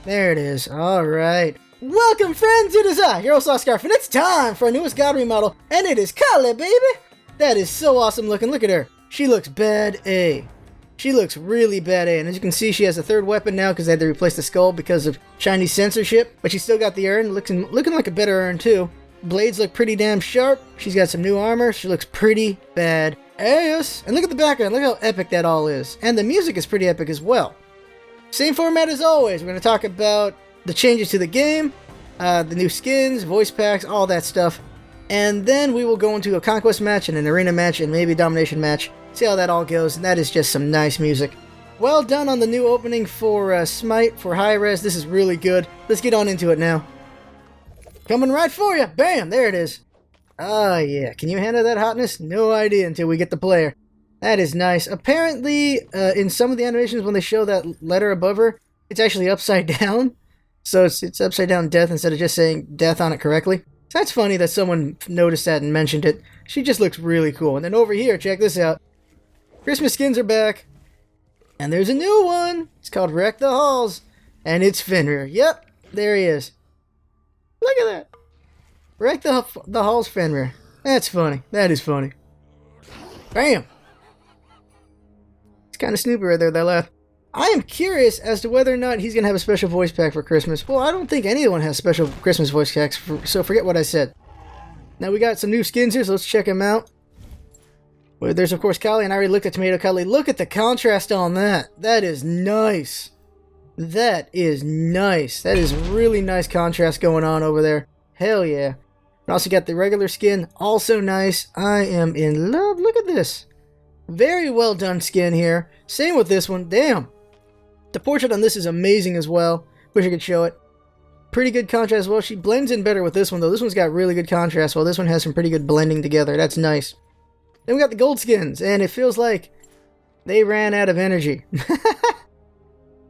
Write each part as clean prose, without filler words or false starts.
There it is. Alright. Welcome, friends! It is I, Hero Scarf, and it's time for our newest god remodel, and it is Kale, baby! That is so awesome looking. Look at her. She looks bad A. She looks really bad A, and as you can see, she has a third weapon now because they had to replace the skull because of Chinese censorship, but she's still got the urn, looking like a better urn too. Blades look pretty damn sharp. She's got some new armor. She looks pretty bad ass. And look at the background. Look how epic that all is. And the music is pretty epic as well. Same format as always. We're going to talk about the changes to the game, the new skins, voice packs, all that stuff. And then we will go into a conquest match and an arena match and maybe a domination match. See how that all goes. And that is just some nice music. Well done on the new opening for Smite, for Hi-Rez. This is really good. Let's get on into it now. Coming right for you. Bam! There it is. Ah, yeah. Can you handle that hotness? No idea until we get the player. That is nice. Apparently, in some of the animations, when they show that letter above her, it's actually upside down. So it's upside down death instead of just saying death on it correctly. So that's funny that someone noticed that and mentioned it. She just looks really cool. And then over here, check this out. Christmas skins are back. And there's a new one. It's called Wreck the Halls. And it's Fenrir. Yep, there he is. Look at that. Wreck the Halls Fenrir. That's funny. That is funny. Bam. It's kind of snoopy right there, that laugh. I am curious as to whether or not he's going to have a special voice pack for Christmas. Well, I don't think anyone has special Christmas voice packs, so forget what I said. Now we got some new skins here, so let's check them out. Well, there's, of course, Kale, and I already looked at Tomato Kale. Look at the contrast on that. That is nice. That is nice. That is really nice contrast going on over there. Hell yeah. And also got the regular skin. Also nice. I am in love. Look at this. Very well done skin here. Same with this one. Damn. The portrait on this is amazing as well. Wish I could show it. Pretty good contrast as well. She blends in better with this one though. This one's got really good contrast while this one has some pretty good blending together. That's nice. Then we got the gold skins. And it feels like they ran out of energy.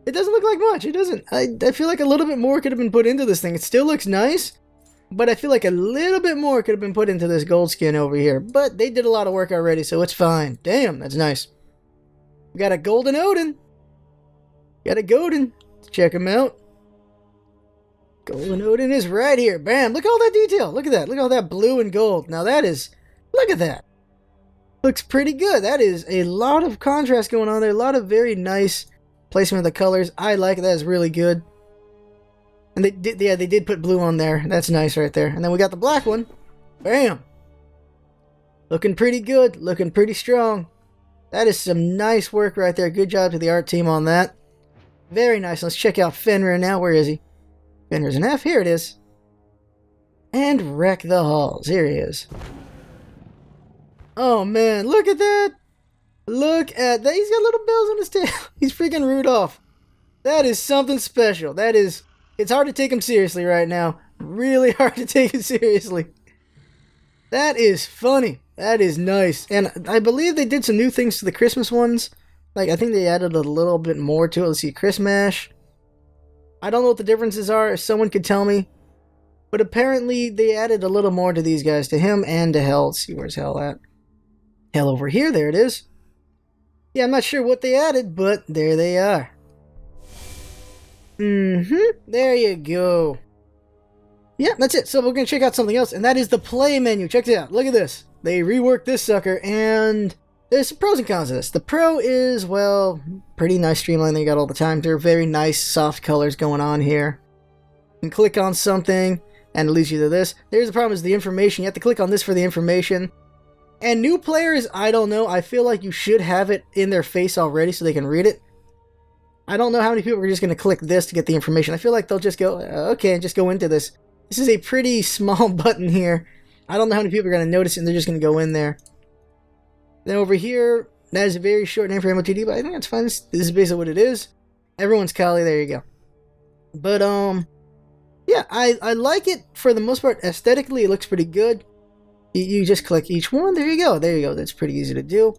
It doesn't look like much. It doesn't. I feel like a little bit more could have been put into this thing. It still looks nice. But I feel like a little bit more could have been put into this gold skin over here. But they did a lot of work already, so it's fine. Damn, that's nice. We got a golden Odin. Got a Godin. Let's check him out. Golden Odin is right here. Bam, look at all that detail. Look at that. Look at all that blue and gold. Now that is, look at that. Looks pretty good. That is a lot of contrast going on there. A lot of very nice placement of the colors. I like it. That is really good. And they did put blue on there. That's nice right there. And then we got the black one. Bam. Looking pretty good. Looking pretty strong. That is some nice work right there. Good job to the art team on that. Very nice. Let's check out Fenrir now. Where is he? Fenrir's an F. Here it is. And Wreck the Halls. Here he is. Oh man, look at that. Look at that. He's got little bells on his tail. He's freaking Rudolph. That is something special. That is... It's hard to take him seriously right now. Really hard to take him seriously. That is funny. That is nice. And I believe they did some new things to the Christmas ones. Like, I think they added a little bit more to it. Let's see, Christmas. I don't know what the differences are. If someone could tell me. But apparently they added a little more to these guys. To him and to Hell. Let's see, where's Hell at? Hell over here. There it is. Yeah, I'm not sure what they added, but there they are. There you go. Yeah, that's it. So we're going to check out something else, and that is the play menu. Check it out. Look at this. They reworked this sucker, and there's some pros and cons of this. The pro is, well, pretty nice streamline they got all the time. They're very nice, soft colors going on here. You can click on something, and it leads you to this. There's the problem is the information. You have to click on this for the information. And new players, I don't know. I feel like you should have it in their face already so they can read it. I don't know how many people are just going to click this to get the information. I feel like they'll just go, okay, and just go into this. This is a pretty small button here. I don't know how many people are going to notice it, and they're just going to go in there. Then over here, that is a very short name for MOTD, but I think that's fine. This is basically what it is. Everyone's Kale, there you go. But, yeah, I like it for the most part. Aesthetically, it looks pretty good. You just click each one. There you go. There you go. That's pretty easy to do.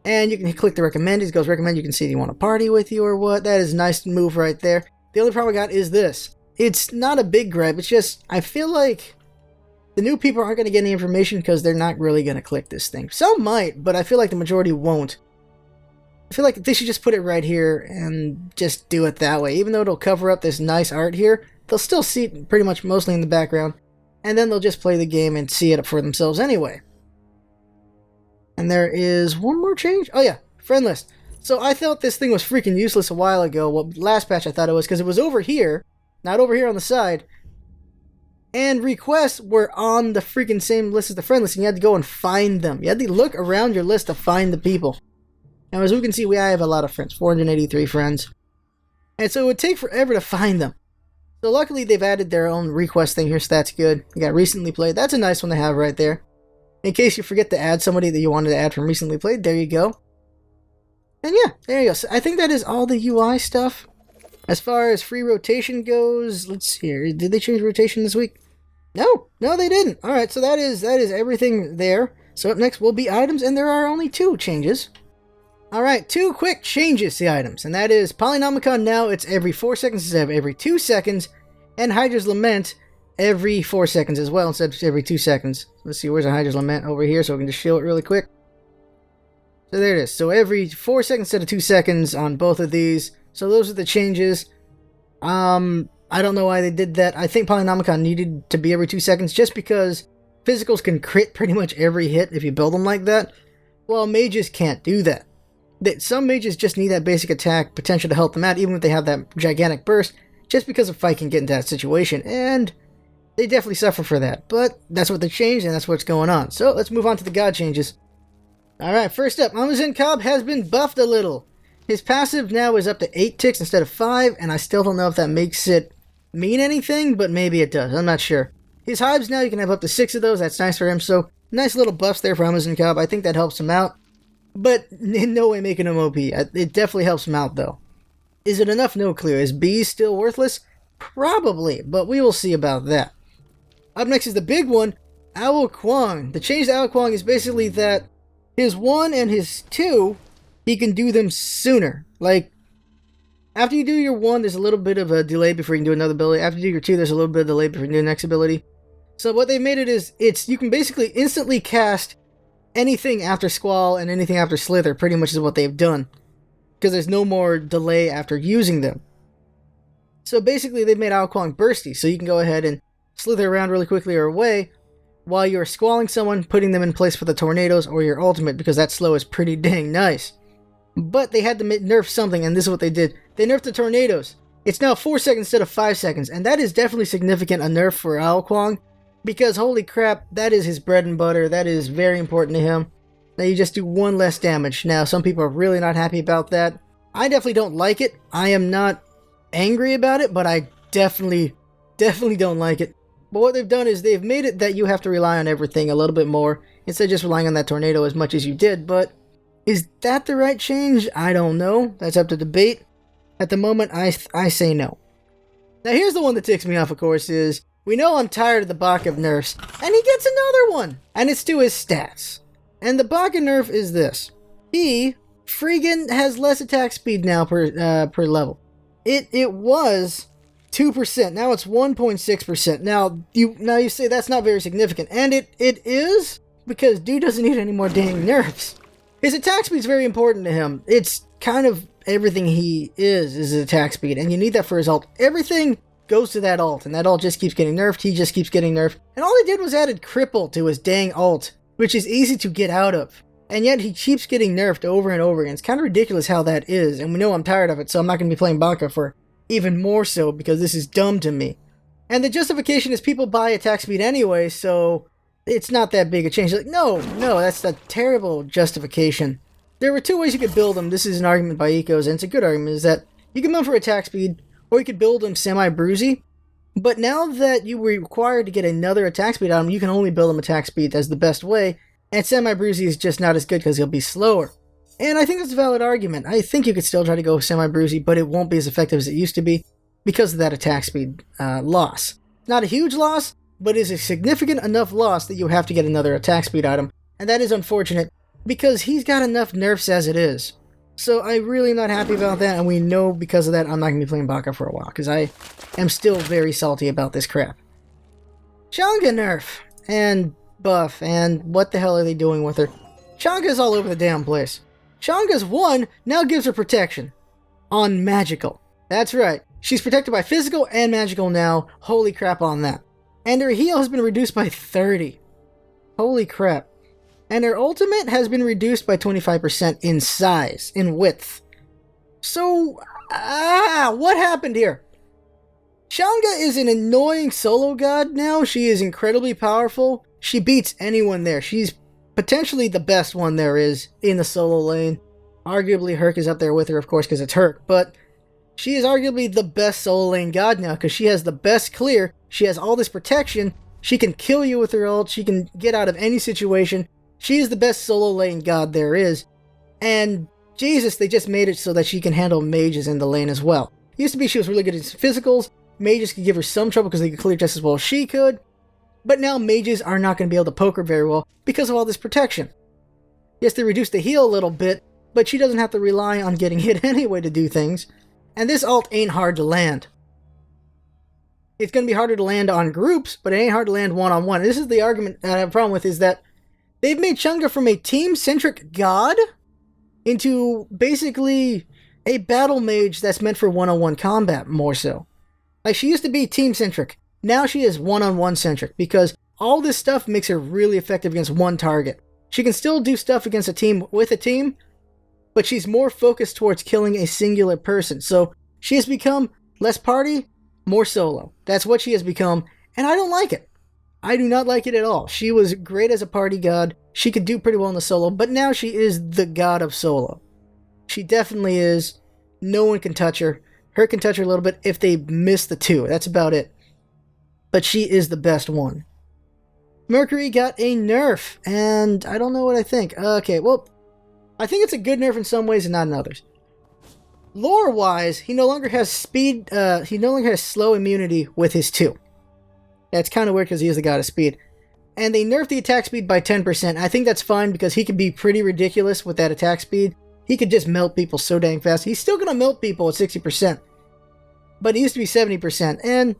And you can click the recommend. It goes recommend. You can see if you want to party with you or what. That is a nice move right there. The only problem I got is this. It's not a big gripe. It's just, I feel like the new people aren't going to get any information because they're not really going to click this thing. Some might, but I feel like the majority won't. I feel like they should just put it right here and just do it that way. Even though it'll cover up this nice art here, they'll still see it pretty much mostly in the background. And then they'll just play the game and see it for themselves anyway. And there is one more change. Oh yeah, friend list. So I thought this thing was freaking useless a while ago. Well, last patch I thought it was because it was over here, not over here on the side. And requests were on the freaking same list as the friend list, and you had to go and find them. You had to look around your list to find the people. Now, as we can see, I have a lot of friends, 483 friends. And so it would take forever to find them. So luckily, they've added their own request thing here, so that's good. You got recently played. That's a nice one to have right there. In case you forget to add somebody that you wanted to add from recently played, there you go. And yeah, there you go. So I think that is all the UI stuff. As far as free rotation goes, let's see here. Did they change rotation this week? No, they didn't. All right, so that is everything there. So up next will be items, and there are only 2 changes. All right, 2 quick changes to items, and that is Polynomicon now, it's every 4 seconds instead of every 2 seconds, and Hydra's Lament every 4 seconds as well instead of every 2 seconds. Let's see, where's the Hydra's Lament? Over here, so we can just show it really quick. So there it is. So every 4 seconds instead of 2 seconds on both of these. So those are the changes. I don't know why they did that. I think Polynomicon needed to be every 2 seconds just because physicals can crit pretty much every hit if you build them like that. Well, mages can't do that. Some mages just need that basic attack potential to help them out, even if they have that gigantic burst, just because a fight can get into that situation, and they definitely suffer for that. But that's what they changed, and that's what's going on. So let's move on to the god changes. Alright, first up, Amazon Cobb has been buffed a little. His passive now is up to 8 ticks instead of 5, and I still don't know if that makes it mean anything, but maybe it does. I'm not sure. His hives now, you can have up to 6 of those. That's nice for him. So nice little buffs there for Amazon Cobb. I think that helps him out. But in no way making him OP. It definitely helps him out, though. Is it enough? No clue. Is bees still worthless? Probably, but we will see about that. Up next is the big one, Owl Kwong. The change to Owl Kwong is basically that his 1 and his 2, he can do them sooner. Like, after you do your 1, there's a little bit of a delay before you can do another ability. After you do your 2, there's a little bit of delay before you can do the next ability. So what they made it is, you can basically instantly cast anything after Squall and anything after Slither, pretty much is what they've done. Because there's no more delay after using them. So basically they've made Owl Kwong bursty, so you can go ahead and slither around really quickly or away, while you're squalling someone, putting them in place for the tornadoes or your ultimate, because that slow is pretty dang nice. But they had to nerf something, and this is what they did. They nerfed the tornadoes. It's now 4 seconds instead of 5 seconds, and that is definitely significant, a nerf for Owl Kwong, because holy crap, that is his bread and butter. That is very important to him. Now you just do 1 less damage. Now some people are really not happy about that. I definitely don't like it. I am not angry about it, but I definitely don't like it. But what they've done is they've made it that you have to rely on everything a little bit more, instead of just relying on that tornado as much as you did. But is that the right change? I don't know. That's up to debate. At the moment, I say no. Now here's the one that ticks me off, of course, is we know I'm tired of the Baka nerfs, and he gets another one! And it's to his stats. And the Baka nerf is this. He friggin' has less attack speed now per level. It was 2%. Now it's 1.6%. Now you say that's not very significant. And it is, because dude doesn't need any more dang nerfs. His attack speed is very important to him. It's kind of everything he is his attack speed. And you need that for his ult. Everything goes to that ult. And that ult just keeps getting nerfed. He just keeps getting nerfed. And all they did was added cripple to his dang ult, which is easy to get out of. And yet he keeps getting nerfed over and over again. It's kind of ridiculous how that is. And we know I'm tired of it. So I'm not going to be playing Baka for even more so, because this is dumb to me. And the justification is people buy attack speed anyway, so it's not that big a change. Like, no, that's a terrible justification. There were 2 ways you could build them. This is an argument by Ecos, and it's a good argument, is that you can build them for attack speed, or you could build them semi-bruisey. But now that you were required to get another attack speed out of them, you can only build them attack speed as the best way, and semi-bruisey is just not as good because he'll be slower. And I think that's a valid argument. I think you could still try to go semi-bruisey, but it won't be as effective as it used to be because of that attack speed loss. Not a huge loss, but is a significant enough loss that you have to get another attack speed item. And that is unfortunate because he's got enough nerfs as it is. So I'm really not happy about that, and we know because of that I'm not going to be playing Baka for a while, because I am still very salty about this crap. Chang'e nerf, and buff, and what the hell are they doing with her? Chang'e's all over the damn place. Shanga's 1 now gives her protection on magical. That's right. She's protected by physical and magical now. Holy crap on that. And her heal has been reduced by 30. Holy crap. And her ultimate has been reduced by 25% in size, in width. So, what happened here? Shanga is an annoying solo god now. She is incredibly powerful. She beats anyone there. She's potentially the best one there is in the solo lane. Arguably, Herc is up there with her, of course, because it's Herc. But she is arguably the best solo lane god now, because she has the best clear. She has all this protection. She can kill you with her ult. She can get out of any situation. She is the best solo lane god there is. And Jesus, they just made it so that she can handle mages in the lane as well. It used to be she was really good at physicals. Mages could give her some trouble because they could clear just as well as she could. But now mages are not going to be able to poke her very well because of all this protection. Yes, they reduced the heal a little bit, but she doesn't have to rely on getting hit anyway to do things. And this ult ain't hard to land. It's going to be harder to land on groups, but it ain't hard to land one-on-one. This is the argument that I have a problem with, is that they've made Chang'e from a team-centric god into basically a battle mage that's meant for one-on-one combat, more so. Like, she used to be team-centric. Now she is one-on-one centric, because all this stuff makes her really effective against one target. She can still do stuff against a team with a team, but she's more focused towards killing a singular person. So she has become less party, more solo. That's what she has become, and I don't like it. I do not like it at all. She was great as a party god. She could do pretty well in the solo, but now she is the god of solo. She definitely is. No one can touch her. Her can touch her a little bit if they miss the 2. That's about it. But she is the best one. Mercury got a nerf, and I don't know what I think. Okay, well, I think it's a good nerf in some ways and not in others. Lore-wise, he no longer has speed, he no longer has slow immunity with his 2. That's kind of weird because he is the god of speed. And they nerfed the attack speed by 10%. I think that's fine because he can be pretty ridiculous with that attack speed. He could just melt people so dang fast. He's still going to melt people at 60%. But he used to be 70%. And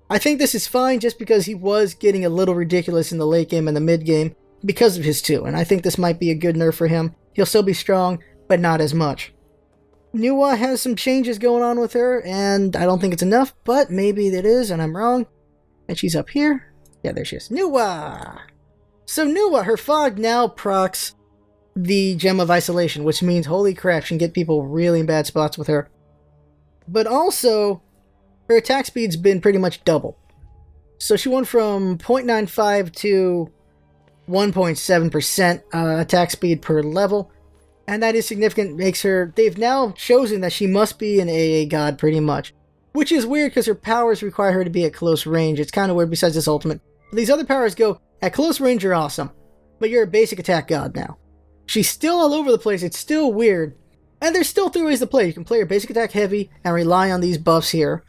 I think this is fine just because he was getting a little ridiculous in the late game and the mid game because of his 2. And I think this might be a good nerf for him. He'll still be strong, but not as much. Nuwa has some changes going on with her, and I don't think it's enough, but maybe it is, and I'm wrong. And she's up here. Yeah, there she is. Nuwa! So Nuwa, her fog now procs the Gem of Isolation, which means, holy crap, she can get people really in bad spots with her. But also, her attack speed's been pretty much double. So she went from 0.95 to 1.7% attack speed per level. And that is significant. Makes her... They've now chosen that she must be an AA god, pretty much. Which is weird because her powers require her to be at close range. It's kind of weird besides this ultimate. But these other powers go, at close range you're awesome. But you're a basic attack god now. She's still all over the place. It's still weird. And there's still 3 ways to play. You can play her basic attack heavy and rely on these buffs here.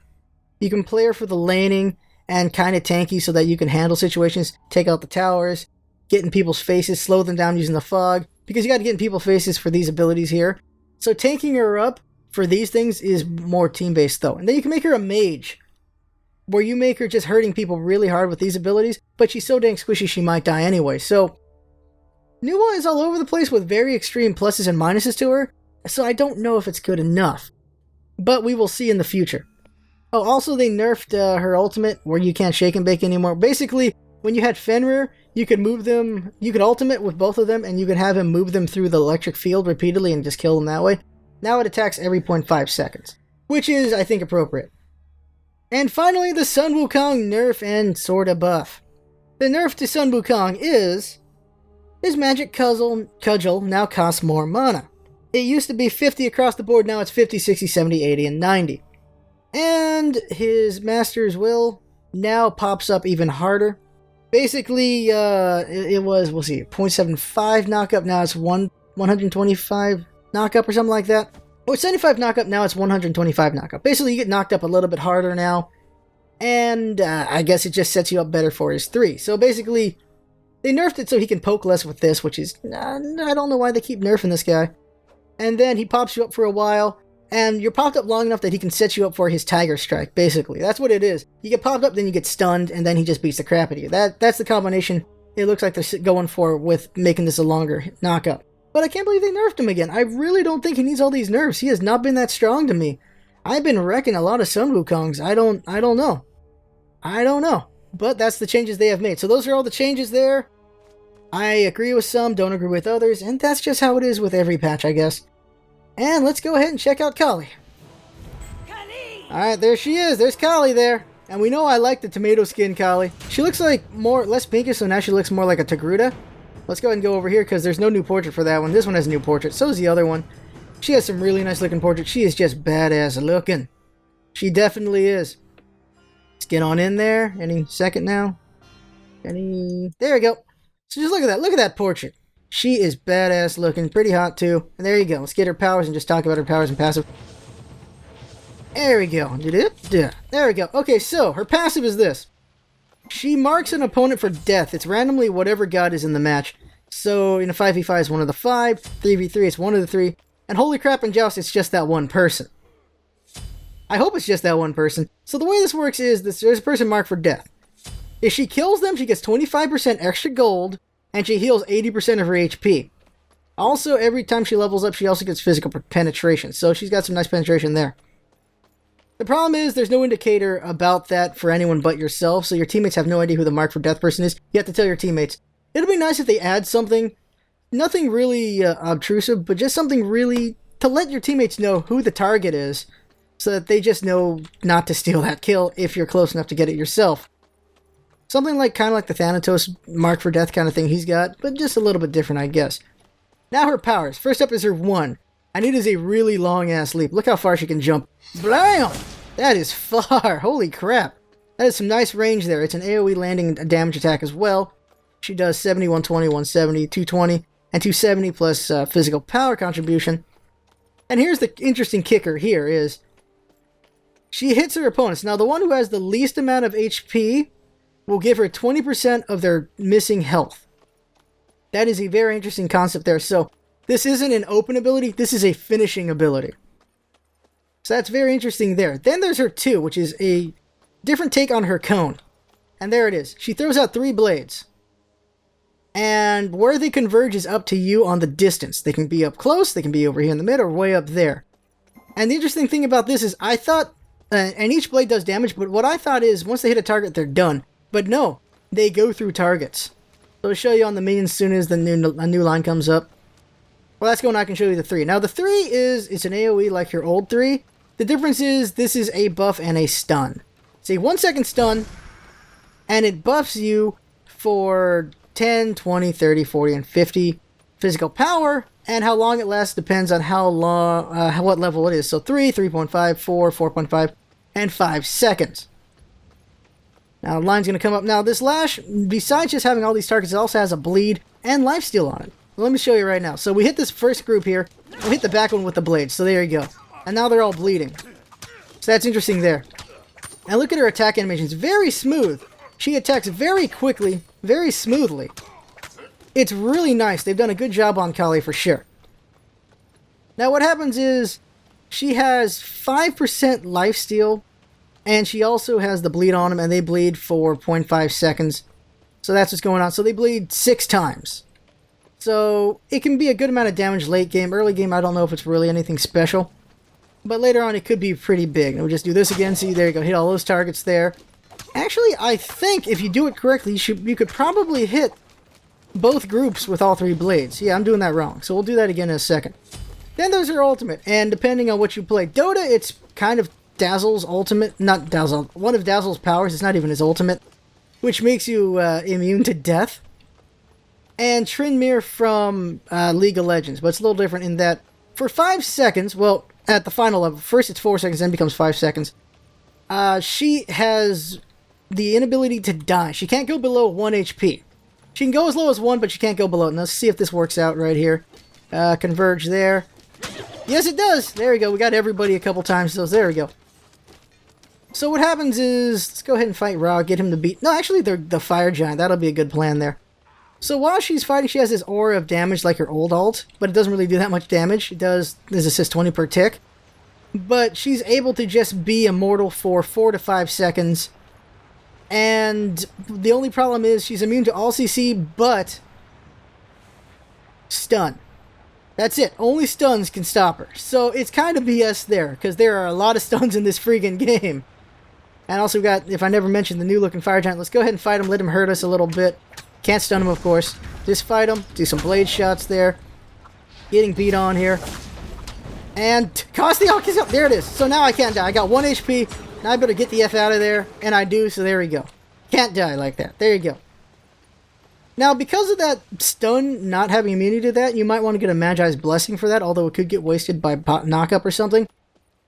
You can play her for the laning and kind of tanky so that you can handle situations, take out the towers, get in people's faces, slow them down using the fog. Because you got to get in people's faces for these abilities here. So tanking her up for these things is more team-based though. And then you can make her a mage, where you make her just hurting people really hard with these abilities, but she's so dang squishy she might die anyway. So Nuwa is all over the place with very extreme pluses and minuses to her, so I don't know if it's good enough. But we will see in the future. Oh, also they nerfed her ultimate, where you can't shake and bake anymore. Basically, when you had Fenrir, you could move them, you could ultimate with both of them, and you could have him move them through the electric field repeatedly and just kill them that way. Now it attacks every 0.5 seconds, which is, I think, appropriate. And finally, the Sun Wukong nerf and sorta buff. The nerf to Sun Wukong is his magic cudgel now costs more mana. It used to be 50 across the board, now it's 50, 60, 70, 80, and 90. And his Master's Will now pops up even harder. Basically, it was, we'll see, 0.75 knockup, now it's 125 knockup or something like that. Oh, it's 75 knockup, now it's 125 knockup. Basically, you get knocked up a little bit harder now. And I guess it just sets you up better for his 3. So basically, they nerfed it so he can poke less with this, which is, I don't know why they keep nerfing this guy. And then he pops you up for a while, and you're popped up long enough that he can set you up for his Tiger Strike, basically. That's what it is. You get popped up, then you get stunned, and then he just beats the crap out of you. That's the combination it looks like they're going for with making this a longer knockup. But I can't believe they nerfed him again. I really don't think he needs all these nerfs. He has not been that strong to me. I've been wrecking a lot of Sun Wukongs. I don't know. I don't know. But that's the changes they have made. So those are all the changes there. I agree with some, don't agree with others, and that's just how it is with every patch, I guess. And let's go ahead and check out Kali. Alright, there she is. There's Kali there. And we know I like the tomato skin Kali. She looks like less pinkish, so now she looks more like a Togruta. Let's go ahead and go over here because there's no new portrait for that one. This one has a new portrait. So is the other one. She has some really nice looking portraits. She is just badass looking. She definitely is. Let's get on in there. Any second now. There we go. So just look at that. Look at that portrait. She is badass looking. Pretty hot too. And there you go. Let's get her powers and just talk about her powers and passive. There we go. There we go. Okay, so her passive is this. She marks an opponent for death. It's randomly whatever god is in the match. So in a 5v5 it's one of the 5, 3v3 it's one of the 3, and holy crap in Joust it's just that one person. I hope it's just that one person. So the way this works is there's a person marked for death. If she kills them, she gets 25% extra gold, and she heals 80% of her HP. Also, every time she levels up, she also gets physical penetration. So she's got some nice penetration there. The problem is there's no indicator about that for anyone but yourself, so your teammates have no idea who the mark for death person is. You have to tell your teammates. It'll be nice if they add something, nothing really obtrusive, but just something really to let your teammates know who the target is, so that they just know not to steal that kill if you're close enough to get it yourself. Something like kind of like the Thanatos mark for death kind of thing he's got, but just a little bit different, I guess. Now her powers. First up is her 1. And it is a really long-ass leap. Look how far she can jump. Blam! That is far. Holy crap. That is some nice range there. It's an AoE landing damage attack as well. She does 70, 120, 170, 220, and 270 plus physical power contribution. And here's the interesting kicker here is she hits her opponents. Now, the one who has the least amount of HP will give her 20% of their missing health. That is a very interesting concept there. So this isn't an open ability, this is a finishing ability. So that's very interesting there. Then there's her 2, which is a different take on her cone. And there it is. She throws out 3 blades. And where they converge is up to you on the distance. They can be up close, they can be over here in the mid, or way up there. And the interesting thing about this is I thought, and each blade does damage, but what I thought is once they hit a target, they're done. But no, they go through targets. So I'll show you on the minions as soon as a new line comes up. Well, that's going on. I can show you the 3. Now, the 3 it's an AoE like your old 3. The difference is this is a buff and a stun. It's a 1-second stun, and it buffs you for 10, 20, 30, 40, and 50 physical power, and how long it lasts depends on how long, what level it is. So 3, 3.5, 4, 4.5, and 5 seconds. Now, the line's going to come up. Now, this lash, besides just having all these targets, it also has a bleed and lifesteal on it. Let me show you right now. So we hit this first group here. We hit the back one with the blade. So there you go. And now they're all bleeding. So that's interesting there. And look at her attack animation. It's very smooth. She attacks very quickly, very smoothly. It's really nice. They've done a good job on Kali for sure. Now what happens is she has 5% lifesteal. And she also has the bleed on them. And they bleed for 0.5 seconds. So that's what's going on. So they bleed 6 times. So it can be a good amount of damage late game. Early game, I don't know if it's really anything special. But later on, it could be pretty big. And we'll just do this again. See, there you go. Hit all those targets there. Actually, I think if you do it correctly, you could probably hit both groups with all 3 blades. Yeah, I'm doing that wrong. So we'll do that again in a second. Then there's her ultimate. And depending on what you play. Dota, it's kind of Dazzle's ultimate. Not Dazzle. One of Dazzle's powers. It's not even his ultimate. Which makes you immune to death. And Trinmere from League of Legends. But it's a little different in that for 5 seconds, well, at the final level, first it's 4 seconds, then becomes 5 seconds. She has the inability to die. She can't go below 1 HP. She can go as low as 1, but she can't go below it. Now, let's see if this works out right here. Converge there. Yes, it does! There we go. We got everybody a couple times, so there we go. So what happens is, let's go ahead and fight Ra, get him to beat... No, actually, the Fire Giant. That'll be a good plan there. So while she's fighting, she has this aura of damage like her old ult, but it doesn't really do that much damage. It does assist 20 per tick. But she's able to just be immortal for 4 to 5 seconds. And the only problem is she's immune to all CC, but stun. That's it. Only stuns can stop her. So it's kind of BS there, because there are a lot of stuns in this freaking game. And also we got, if I never mentioned, the new looking fire giant. Let's go ahead and fight him, let him hurt us a little bit. Can't stun him, of course. Just fight him, do some blade shots there. Getting beat on here. And cost the Alkazam. There it is. So now I can't die. I got 1 HP. Now I better get the F out of there. And I do, so there we go. Can't die like that. There you go. Now, because of that stun not having immunity to that, you might want to get a Magi's Blessing for that, although it could get wasted by knock-up or something.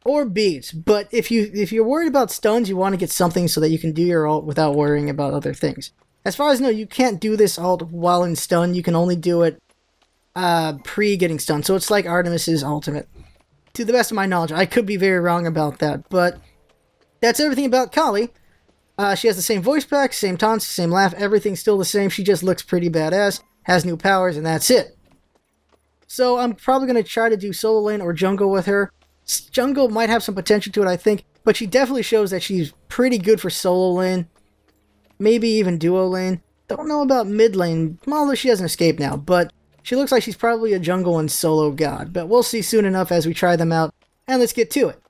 Or beads. But if you're worried about stuns, you want to get something so that you can do your ult without worrying about other things. As far as I know, you can't do this ult while in stun. You can only do it pre-getting stunned. So it's like Artemis's ultimate. To the best of my knowledge. I could be very wrong about that. But that's everything about Kali. She has the same voice pack, same taunts, same laugh. Everything's still the same. She just looks pretty badass. Has new powers, and that's it. So I'm probably going to try to do solo lane or jungle with her. Jungle might have some potential to it, I think. But she definitely shows that she's pretty good for solo lane. Maybe even duo lane. Don't know about mid lane, although she has an escape now. But she looks like she's probably a jungle and solo god. But we'll see soon enough as we try them out. And let's get to it.